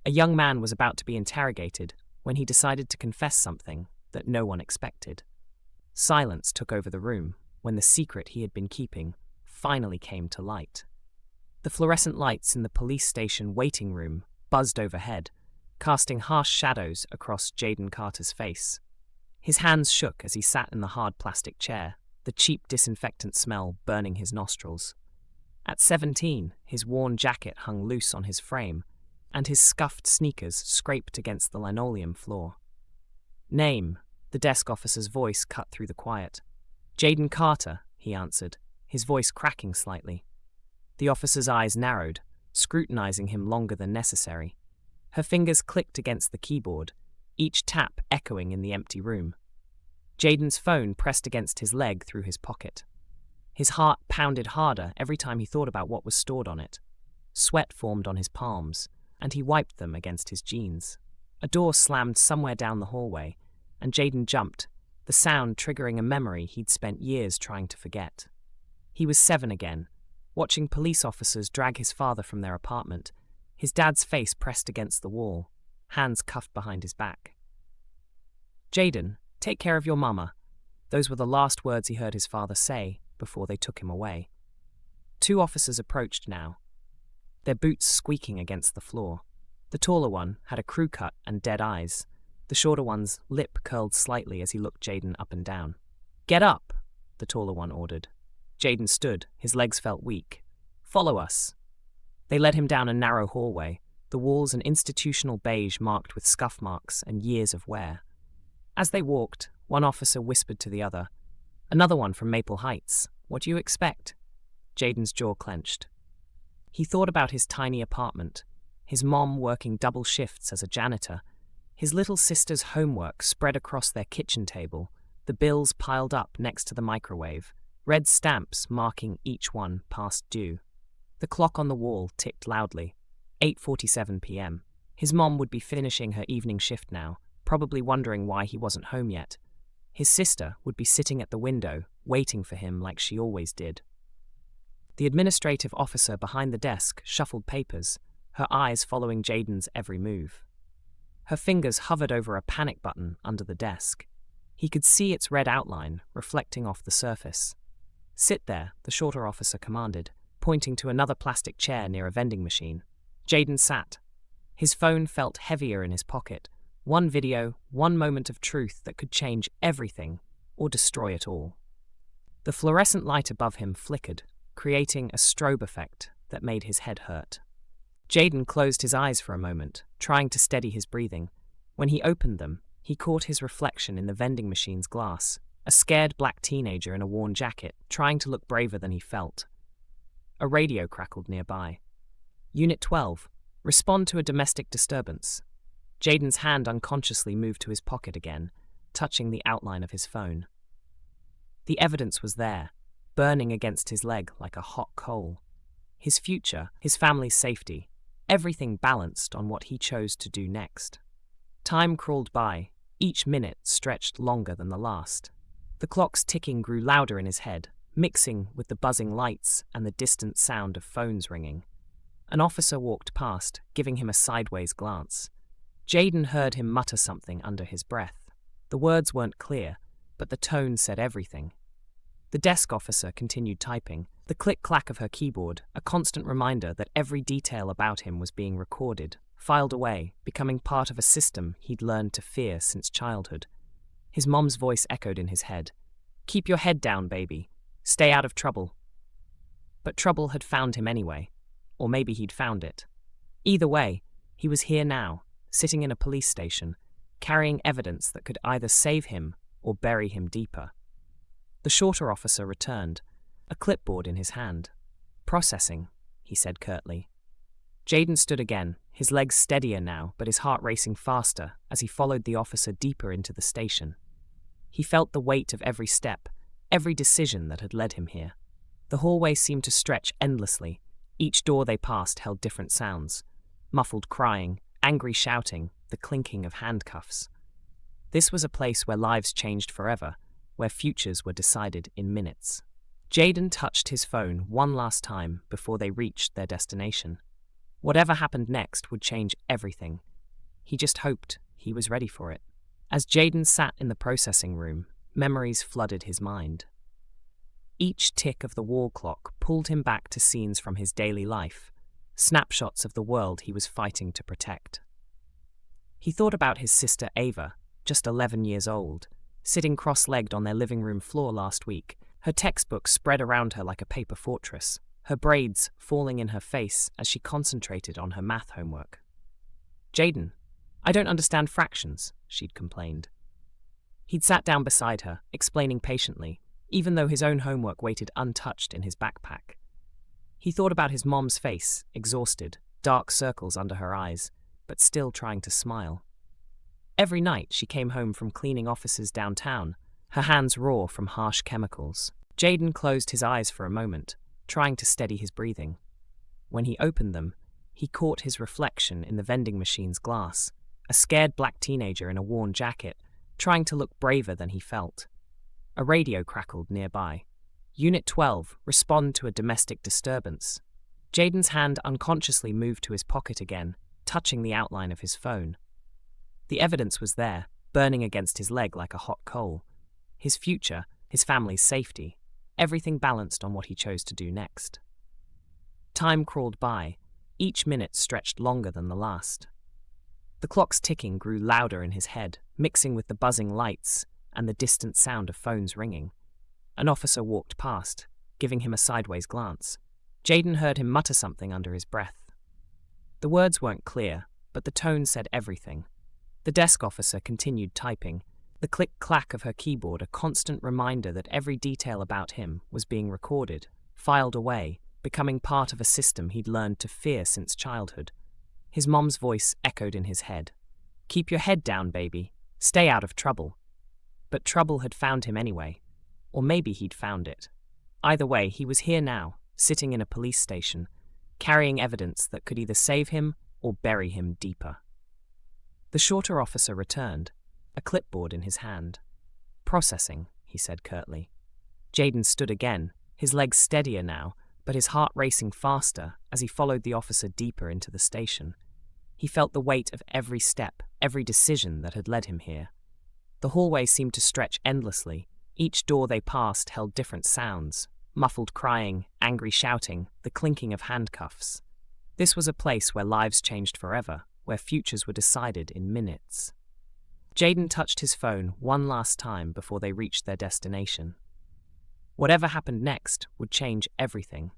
A young man was about to be interrogated when he decided to confess something that no one expected. Silence took over the room when the secret he had been keeping finally came to light. The fluorescent lights in the police station waiting room buzzed overhead, casting harsh shadows across Jaden Carter's face. His hands shook as he sat in the hard plastic chair, the cheap disinfectant smell burning his nostrils. At 17, his worn jacket hung loose on his frame, and his scuffed sneakers scraped against the linoleum floor. "Name," the desk officer's voice cut through the quiet. "Jaden Carter," he answered, his voice cracking slightly. The officer's eyes narrowed, scrutinizing him longer than necessary. Her fingers clicked against the keyboard, each tap echoing in the empty room. Jaden's phone pressed against his leg through his pocket. His heart pounded harder every time he thought about what was stored on it. Sweat formed on his palms, and he wiped them against his jeans. A door slammed somewhere down the hallway, and Jaden jumped, the sound triggering a memory he'd spent years trying to forget. He was 7 again, watching police officers drag his father from their apartment, his dad's face pressed against the wall, hands cuffed behind his back. "Jaden, take care of your mama." Those were the last words he heard his father say before they took him away. 2 officers approached now, their boots squeaking against the floor. The taller one had a crew cut and dead eyes. The shorter one's lip curled slightly as he looked Jaden up and down. "Get up," the taller one ordered. Jaden stood, his legs felt weak. "Follow us." They led him down a narrow hallway, the walls an institutional beige marked with scuff marks and years of wear. As they walked, one officer whispered to the other, "Another one from Maple Heights. What do you expect?" Jaden's jaw clenched. He thought about his tiny apartment, his mom working double shifts as a janitor, his little sister's homework spread across their kitchen table, the bills piled up next to the microwave, red stamps marking each one past due. The clock on the wall ticked loudly. 8:47 p.m. His mom would be finishing her evening shift now, probably wondering why he wasn't home yet. His sister would be sitting at the window, waiting for him like she always did. The administrative officer behind the desk shuffled papers, her eyes following Jaden's every move. Her fingers hovered over a panic button under the desk. He could see its red outline reflecting off the surface. "Sit there," the shorter officer commanded, pointing to another plastic chair near a vending machine. Jaden sat. His phone felt heavier in his pocket. One video, one moment of truth that could change everything or destroy it all. The fluorescent light above him flickered, creating a strobe effect that made his head hurt. Jaden closed his eyes for a moment, trying to steady his breathing. When he opened them, he caught his reflection in the vending machine's glass, a scared black teenager in a worn jacket, trying to look braver than he felt. A radio crackled nearby. "Unit 12, respond to a domestic disturbance." Jaden's hand unconsciously moved to his pocket again, touching the outline of his phone. The evidence was there, burning against his leg like a hot coal. His future, his family's safety, everything balanced on what he chose to do next. Time crawled by, each minute stretched longer than the last. The clock's ticking grew louder in his head, mixing with the buzzing lights and the distant sound of phones ringing. An officer walked past, giving him a sideways glance. Jaden heard him mutter something under his breath. The words weren't clear, but the tone said everything. The desk officer continued typing, the click-clack of her keyboard, a constant reminder that every detail about him was being recorded, filed away, becoming part of a system he'd learned to fear since childhood. His mom's voice echoed in his head. "Keep your head down, baby. Stay out of trouble." But trouble had found him anyway. Or maybe he'd found it. Either way, he was here now, sitting in a police station, carrying evidence that could either save him or bury him deeper. The shorter officer returned, a clipboard in his hand. "Processing," he said curtly. Jaden stood again, his legs steadier now, but his heart racing faster as he followed the officer deeper into the station. He felt the weight of every step, every decision that had led him here. The hallway seemed to stretch endlessly. Each door they passed held different sounds: muffled crying, angry shouting, the clinking of handcuffs. This was a place where lives changed forever, where futures were decided in minutes. Jaden touched his phone one last time before they reached their destination. Whatever happened next would change everything. He just hoped he was ready for it. As Jaden sat in the processing room, memories flooded his mind. Each tick of the wall clock pulled him back to scenes from his daily life, snapshots of the world he was fighting to protect. He thought about his sister Ava, just 11 years old, sitting cross-legged on their living room floor last week, her textbook spread around her like a paper fortress, her braids falling in her face as she concentrated on her math homework. "Jaden, I don't understand fractions," she'd complained. He'd sat down beside her, explaining patiently, even though his own homework waited untouched in his backpack. He thought about his mom's face, exhausted, dark circles under her eyes, but still trying to smile. Every night she came home from cleaning offices downtown, her hands raw from harsh chemicals. Jaden closed his eyes for a moment, trying to steady his breathing. When he opened them, he caught his reflection in the vending machine's glass, a scared black teenager in a worn jacket, trying to look braver than he felt. A radio crackled nearby. "Unit 12, respond to a domestic disturbance." Jaden's hand unconsciously moved to his pocket again, touching the outline of his phone. The evidence was there, burning against his leg like a hot coal. His future, his family's safety, everything balanced on what he chose to do next. Time crawled by, each minute stretched longer than the last. The clock's ticking grew louder in his head, mixing with the buzzing lights and the distant sound of phones ringing. An officer walked past, giving him a sideways glance. Jaden heard him mutter something under his breath. The words weren't clear, but the tone said everything. The desk officer continued typing, the click-clack of her keyboard a constant reminder that every detail about him was being recorded, filed away, becoming part of a system he'd learned to fear since childhood. His mom's voice echoed in his head. "Keep your head down, baby. Stay out of trouble." But trouble had found him anyway. Or maybe he'd found it. Either way, he was here now, sitting in a police station, carrying evidence that could either save him or bury him deeper. The shorter officer returned, a clipboard in his hand. "Processing," he said curtly. Jaden stood again, his legs steadier now, but his heart racing faster as he followed the officer deeper into the station. He felt the weight of every step, every decision that had led him here. The hallway seemed to stretch endlessly. Each door they passed held different sounds, muffled crying, angry shouting, the clinking of handcuffs. This was a place where lives changed forever, where futures were decided in minutes. Jaden touched his phone one last time before they reached their destination. Whatever happened next would change everything.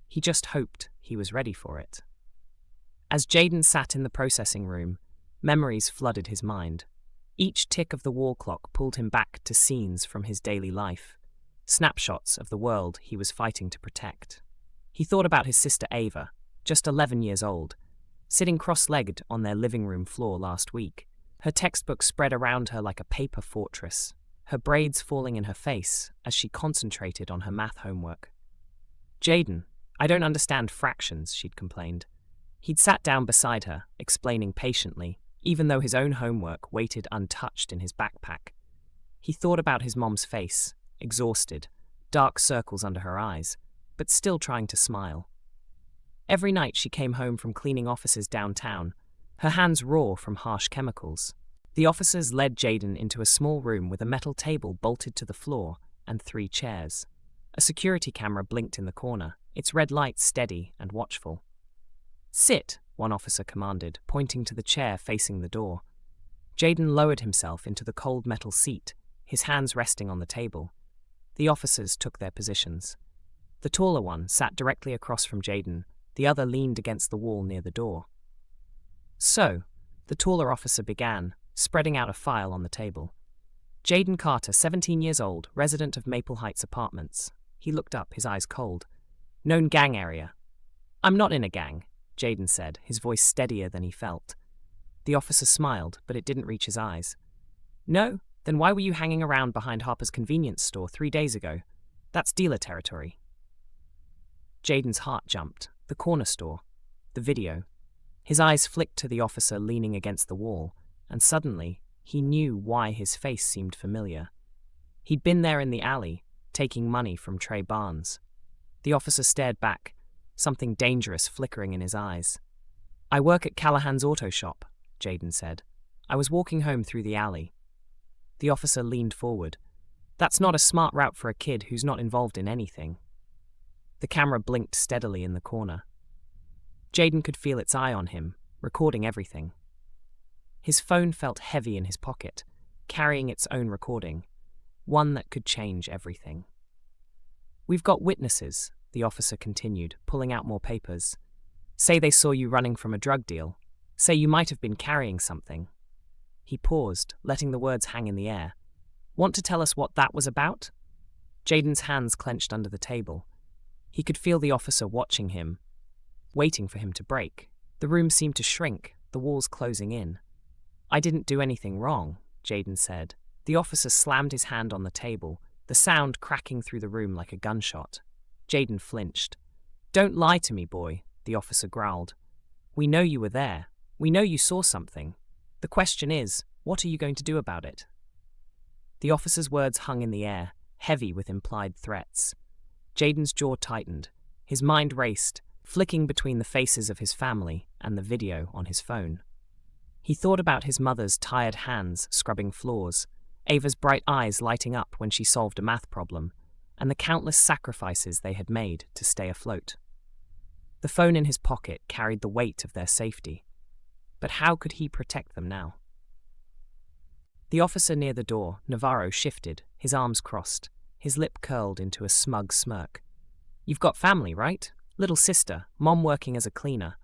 He just hoped he was ready for it. As Jaden sat in the processing room, memories flooded his mind. Each tick of the wall clock pulled him back to scenes from his daily life, snapshots of the world he was fighting to protect. He thought about his sister Ava, just 11 years old, sitting cross-legged on their living room floor last week, her textbook spread around her like a paper fortress, her braids falling in her face as she concentrated on her math homework. "Jaden, I don't understand fractions," she'd complained. He'd sat down beside her, explaining patiently, even though his own homework waited untouched in his backpack. He thought about his mom's face, exhausted, dark circles under her eyes, but still trying to smile. Every night she came home from cleaning offices downtown, her hands raw from harsh chemicals. The officers led Jaden into a small room with a metal table bolted to the floor and 3 chairs. A security camera blinked in the corner, its red light steady and watchful. "Sit," one officer commanded, pointing to the chair facing the door. Jaden lowered himself into the cold metal seat, his hands resting on the table. The officers took their positions. The taller one sat directly across from Jaden, the other leaned against the wall near the door. "So," the taller officer began, spreading out a file on the table. "Jaden Carter, 17 years old, resident of Maple Heights Apartments." He looked up, his eyes cold. "Known gang area." "I'm not in a gang," Jaden said, his voice steadier than he felt. The officer smiled, but it didn't reach his eyes. "No? Then why were you hanging around behind Harper's convenience store 3 days ago? That's dealer territory." Jaden's heart jumped. The corner store. The video. His eyes flicked to the officer leaning against the wall, and suddenly he knew why his face seemed familiar. He'd been there in the alley, taking money from Trey Barnes. The officer stared back, something dangerous flickering in his eyes. I work at Callahan's auto shop, Jaden said. I was walking home through the alley. The officer leaned forward. That's not a smart route for a kid who's not involved in anything. The camera blinked steadily in the corner. Jaden could feel its eye on him, recording everything. His phone felt heavy in his pocket, carrying its own recording, one that could change everything. We've got witnesses, the officer continued, pulling out more papers. Say they saw you running from a drug deal. Say you might have been carrying something. He paused, letting the words hang in the air. Want to tell us what that was about? Jaden's hands clenched under the table. He could feel the officer watching him, waiting for him to break. The room seemed to shrink, the walls closing in. I didn't do anything wrong, Jaden said. The officer slammed his hand on the table, the sound cracking through the room like a gunshot. Jaden flinched. Don't lie to me, boy, the officer growled. We know you were there. We know you saw something. The question is, what are you going to do about it? The officer's words hung in the air, heavy with implied threats. Jaden's jaw tightened. His mind raced, flicking between the faces of his family and the video on his phone. He thought about his mother's tired hands scrubbing floors, Ava's bright eyes lighting up when she solved a math problem, and the countless sacrifices they had made to stay afloat. The phone in his pocket carried the weight of their safety. But how could he protect them now? The officer near the door, Navarro, shifted, his arms crossed, his lip curled into a smug smirk. You've got family, right? Little sister, mom working as a cleaner.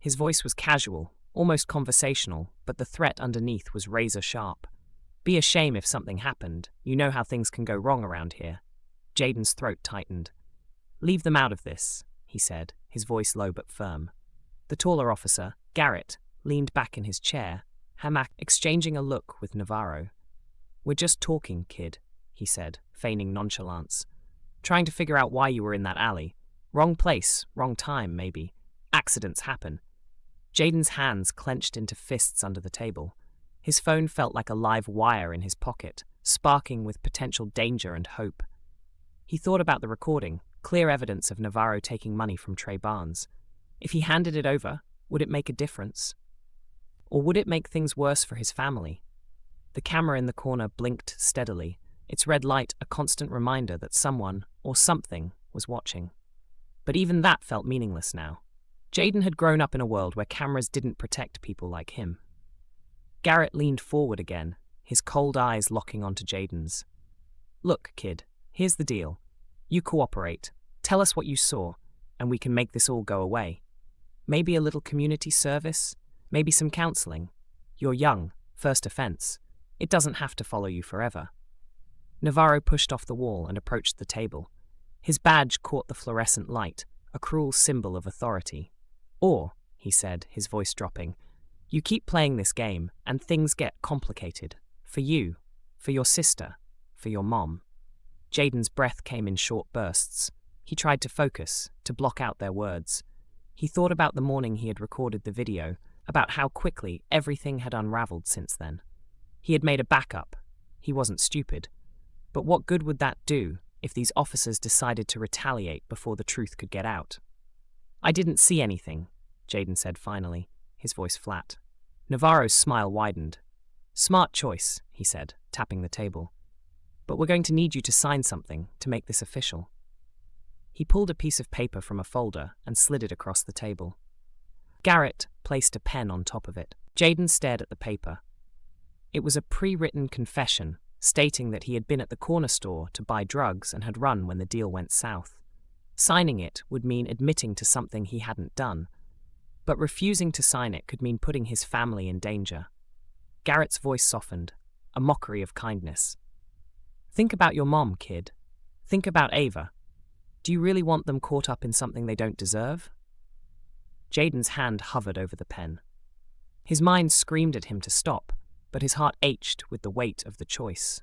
His voice was casual, almost conversational, but the threat underneath was razor sharp. Be a shame if something happened. You know how things can go wrong around here. Jaden's throat tightened. Leave them out of this, he said, his voice low but firm. The taller officer, Garrett, leaned back in his chair, Hamak exchanging a look with Navarro. We're just talking, kid, he said, feigning nonchalance. Trying to figure out why you were in that alley. Wrong place, wrong time, maybe. Accidents happen. Jaden's hands clenched into fists under the table. His phone felt like a live wire in his pocket, sparking with potential danger and hope. He thought about the recording, clear evidence of Navarro taking money from Trey Barnes. If he handed it over, would it make a difference? Or would it make things worse for his family? The camera in the corner blinked steadily, its red light a constant reminder that someone, or something, was watching. But even that felt meaningless now. Jaden had grown up in a world where cameras didn't protect people like him. Garrett leaned forward again, his cold eyes locking onto Jaden's. Look, kid, here's the deal. You cooperate, tell us what you saw, and we can make this all go away. Maybe a little community service, maybe some counseling. You're young, first offense. It doesn't have to follow you forever. Navarro pushed off the wall and approached the table. His badge caught the fluorescent light, a cruel symbol of authority. Or, he said, his voice dropping, you keep playing this game and things get complicated. For you, for your sister, for your mom. Jaden's breath came in short bursts. He tried to focus, to block out their words. He thought about the morning he had recorded the video, about how quickly everything had unraveled since then. He had made a backup. He wasn't stupid. But what good would that do if these officers decided to retaliate before the truth could get out? I didn't see anything, Jaden said finally, his voice flat. Navarro's smile widened. Smart choice, he said, tapping the table. But we're going to need you to sign something to make this official. He pulled a piece of paper from a folder and slid it across the table. Garrett placed a pen on top of it. Jaden stared at the paper. It was a pre-written confession stating that he had been at the corner store to buy drugs and had run when the deal went south. Signing it would mean admitting to something he hadn't done, but refusing to sign it could mean putting his family in danger. Garrett's voice softened, a mockery of kindness. Think about your mom, kid. Think about Ava. Do you really want them caught up in something they don't deserve? Jaden's hand hovered over the pen. His mind screamed at him to stop, but his heart ached with the weight of the choice.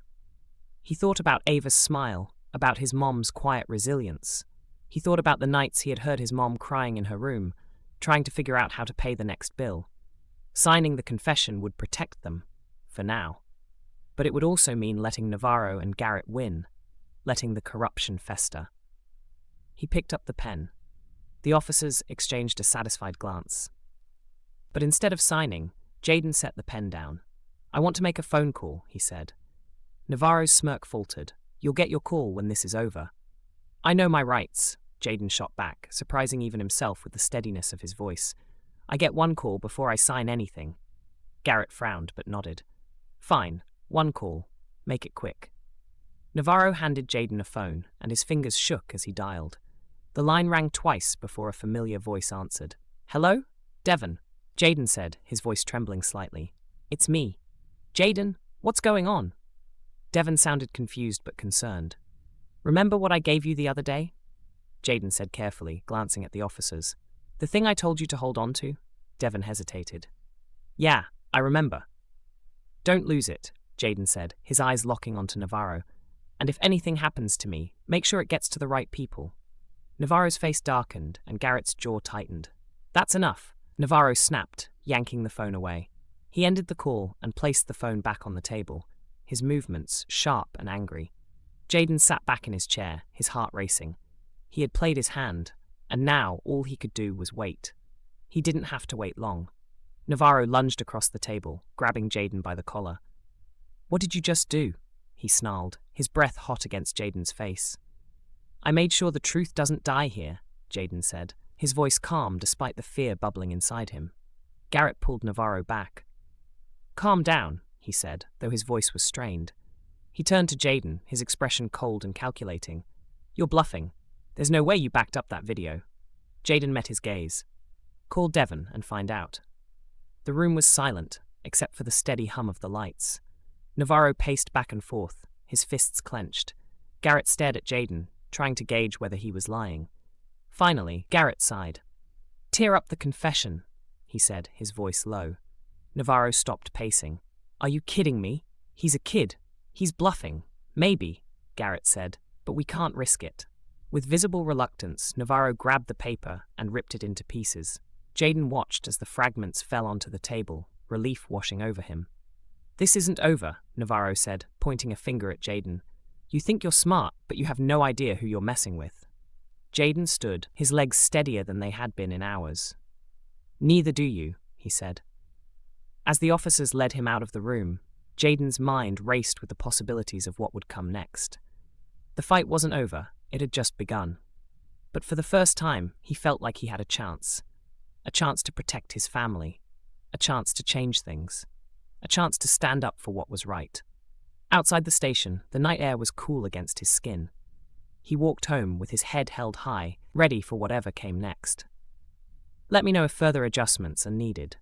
He thought about Ava's smile, about his mom's quiet resilience. He thought about the nights he had heard his mom crying in her room, trying to figure out how to pay the next bill. Signing the confession would protect them, for now. But it would also mean letting Navarro and Garrett win, letting the corruption fester. He picked up the pen. The officers exchanged a satisfied glance. But instead of signing, Jaden set the pen down. "I want to make a phone call," he said. Navarro's smirk faltered. "You'll get your call when this is over." "I know my rights," Jaden shot back, surprising even himself with the steadiness of his voice. "I get one call before I sign anything." Garrett frowned but nodded. "Fine, one call. Make it quick." Navarro handed Jaden a phone, and his fingers shook as he dialed. The line rang twice before a familiar voice answered. "Hello? Devon," Jaden said, his voice trembling slightly. "It's me." "Jaden, what's going on?" Devon sounded confused but concerned. "Remember what I gave you the other day?" Jaden said carefully, glancing at the officers. "The thing I told you to hold on to?" Devon hesitated. "Yeah, I remember." "Don't lose it," Jaden said, his eyes locking onto Navarro. "And if anything happens to me, make sure it gets to the right people." Navarro's face darkened, and Garrett's jaw tightened. "That's enough," Navarro snapped, yanking the phone away. He ended the call and placed the phone back on the table, his movements sharp and angry. Jaden sat back in his chair, his heart racing. He had played his hand, and now all he could do was wait. He didn't have to wait long. Navarro lunged across the table, grabbing Jaden by the collar. "What did you just do?" he snarled, his breath hot against Jaden's face. "I made sure the truth doesn't die here," Jaden said, his voice calm despite the fear bubbling inside him. Garrett pulled Navarro back. "Calm down," he said, though his voice was strained. He turned to Jaden, his expression cold and calculating. "You're bluffing. There's no way you backed up that video." Jaden met his gaze. "Call Devon and find out." The room was silent, except for the steady hum of the lights. Navarro paced back and forth, his fists clenched. Garrett stared at Jaden, trying to gauge whether he was lying. Finally, Garrett sighed. "Tear up the confession," he said, his voice low. Navarro stopped pacing. "Are you kidding me? He's a kid. He's bluffing." "Maybe," Garrett said, "but we can't risk it." With visible reluctance, Navarro grabbed the paper and ripped it into pieces. Jaden watched as the fragments fell onto the table, relief washing over him. "This isn't over," Navarro said, pointing a finger at Jaden. "You think you're smart, but you have no idea who you're messing with." Jaden stood, his legs steadier than they had been in hours. "Neither do you," he said. As the officers led him out of the room, Jaden's mind raced with the possibilities of what would come next. The fight wasn't over, it had just begun. But for the first time, he felt like he had a chance to protect his family, a chance to change things, a chance to stand up for what was right. Outside the station, the night air was cool against his skin. He walked home with his head held high, ready for whatever came next. "Let me know if further adjustments are needed,"